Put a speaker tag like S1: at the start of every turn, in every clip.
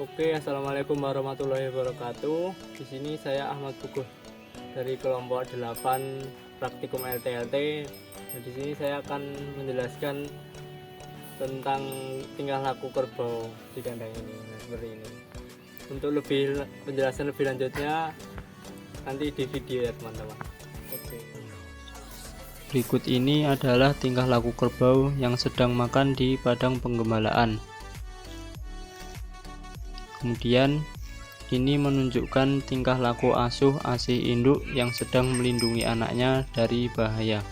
S1: Oke, assalamualaikum warahmatullahi wabarakatuh. Di sini saya Ahmad Puguh dari kelompok 8 praktikum LTLT. Nah, di sini saya akan menjelaskan tentang tingkah laku kerbau di kandang ini. Nah, seperti ini. Untuk penjelasan lebih lanjutnya nanti di video ya teman-teman. Oke. Berikut ini adalah tingkah laku kerbau yang sedang makan di padang penggembalaan. Kemudian ini menunjukkan tingkah laku asuh asih induk yang sedang melindungi anaknya dari bahaya.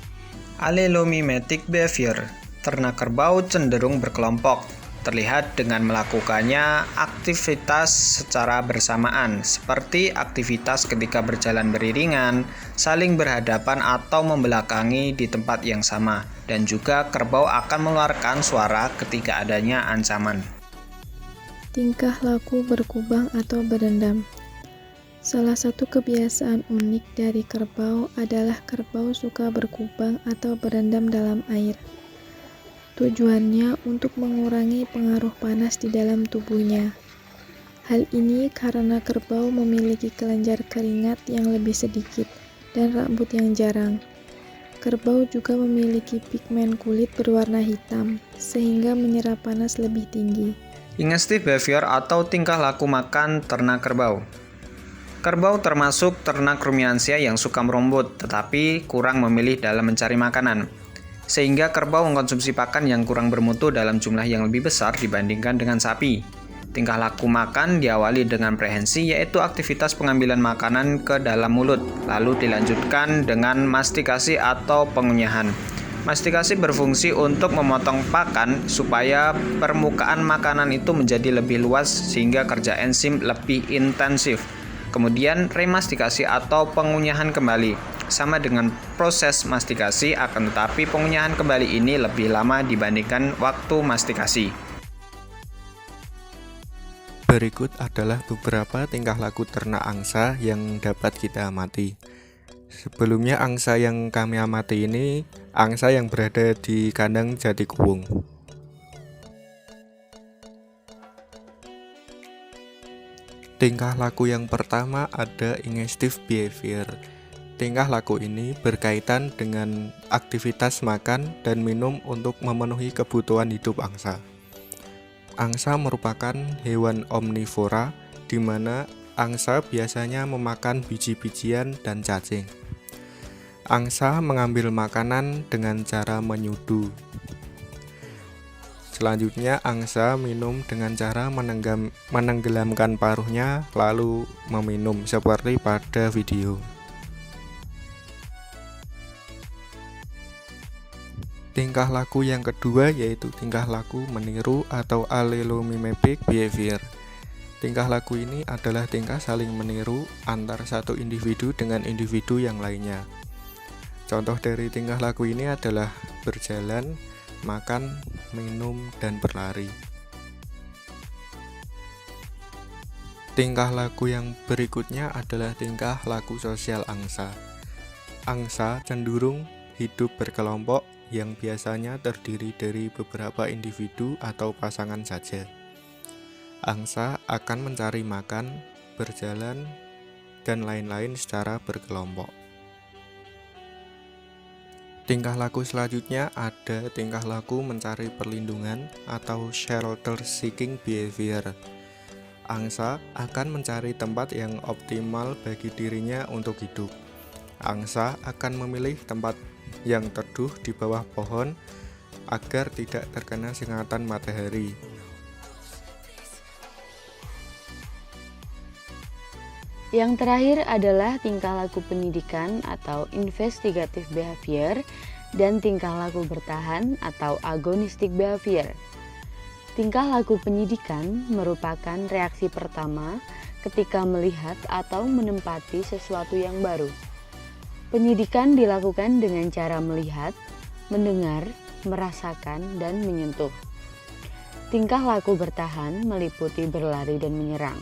S2: Allomimetic behavior. Ternak kerbau cenderung berkelompok, terlihat dengan melakukannya aktivitas secara bersamaan, seperti aktivitas ketika berjalan beriringan, saling berhadapan atau membelakangi di tempat yang sama, dan juga kerbau akan mengeluarkan suara ketika adanya ancaman.
S3: Tingkah laku berkubang atau berendam. Salah satu kebiasaan unik dari kerbau adalah kerbau suka berkubang atau berendam dalam air. Tujuannya untuk mengurangi pengaruh panas di dalam tubuhnya. Hal ini karena kerbau memiliki kelenjar keringat yang lebih sedikit dan rambut yang jarang. Kerbau juga memiliki pigmen kulit berwarna hitam, sehingga menyerap panas lebih tinggi.
S2: Ingestive behavior atau tingkah laku makan ternak kerbau. Kerbau termasuk ternak ruminansia yang suka merumput, tetapi kurang memilih dalam mencari makanan. Sehingga kerbau mengkonsumsi pakan yang kurang bermutu dalam jumlah yang lebih besar dibandingkan dengan sapi. Tingkah laku makan diawali dengan prehensi, yaitu aktivitas pengambilan makanan ke dalam mulut, lalu dilanjutkan dengan mastikasi atau pengunyahan. Mastikasi berfungsi untuk memotong pakan supaya permukaan makanan itu menjadi lebih luas sehingga kerja enzim lebih intensif. Kemudian remastikasi atau pengunyahan kembali. Sama dengan proses mastikasi, akan tetapi pengunyahan kembali ini lebih lama dibandingkan waktu mastikasi.
S4: Berikut adalah beberapa tingkah laku ternak angsa yang dapat kita amati. Sebelumnya angsa yang kami amati ini angsa yang berada di kandang Jatikuwung. Tingkah laku yang pertama ada ingestive behavior. Tingkah laku ini berkaitan dengan aktivitas makan dan minum untuk memenuhi kebutuhan hidup angsa. Angsa merupakan hewan omnivora di mana angsa biasanya memakan biji-bijian dan cacing. Angsa mengambil makanan dengan cara menyudu. Selanjutnya, angsa minum dengan cara menenggelamkan paruhnya lalu meminum seperti pada video. Tingkah laku yang kedua yaitu tingkah laku meniru atau allomimetic behavior. Tingkah laku ini adalah tingkah saling meniru antar satu individu dengan individu yang lainnya. Contoh dari tingkah laku ini adalah berjalan, makan, minum, dan berlari. Tingkah laku yang berikutnya adalah tingkah laku sosial angsa. Angsa cenderung hidup berkelompok yang biasanya terdiri dari beberapa individu atau pasangan saja. Angsa akan mencari makan, berjalan, dan lain-lain secara berkelompok. Tingkah laku selanjutnya ada tingkah laku mencari perlindungan atau shelter seeking behavior. Angsa akan mencari tempat yang optimal bagi dirinya untuk hidup. Angsa akan memilih tempat yang teduh di bawah pohon agar tidak terkena sengatan matahari.
S5: Yang terakhir adalah tingkah laku penyidikan atau investigative behavior dan tingkah laku bertahan atau agonistic behavior. Tingkah laku penyidikan merupakan reaksi pertama ketika melihat atau menempati sesuatu yang baru. Penyidikan dilakukan dengan cara melihat, mendengar, merasakan, dan menyentuh. Tingkah laku bertahan meliputi berlari dan menyerang.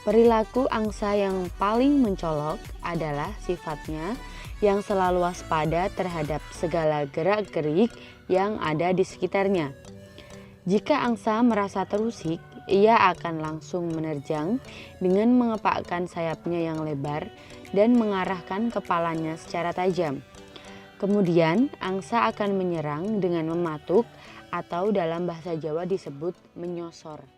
S5: Perilaku angsa yang paling mencolok adalah sifatnya yang selalu waspada terhadap segala gerak-gerik yang ada di sekitarnya. Jika angsa merasa terusik, ia akan langsung menerjang dengan mengepakkan sayapnya yang lebar dan mengarahkan kepalanya secara tajam. Kemudian, angsa akan menyerang dengan mematuk atau dalam bahasa Jawa disebut menyosor.